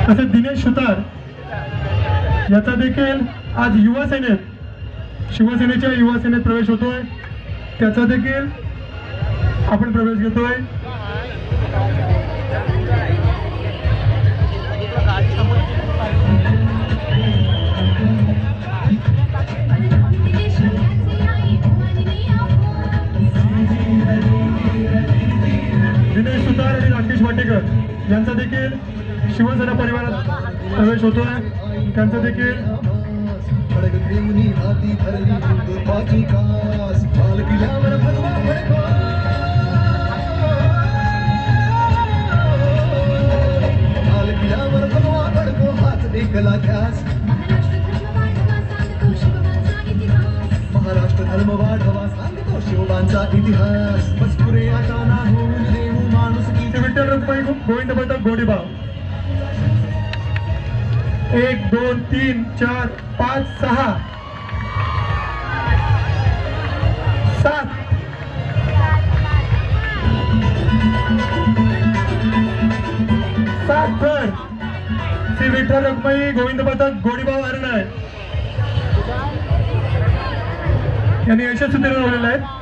तसेच दिनेश सुतार याचा देखील आज युवा सेनेत शिवसेनेच्या युवा सेनेत प्रवेश होतोय, त्याचा देखील आपण प्रवेश घेतोय। दिनेश सुतार आणि राकेश वाटेकर यांचा देखील शिवसेना परिवारात प्रवेश होतोय, त्यांचा देखील महाराष्ट्र धर्म वाढवा सांगतो शिवबांचा इतिहास मजकुरे आता ना होऊन देऊ माणूस विठ्ठल रुक्माई गोविंद पथक गोडीबाव 1 2 3 4 5 6 7 तर श्री विठ्ठल रुक्माई गोविंद पथक गोडीबाव हरण यांनी यशस्वी ठरवलेलं आहे।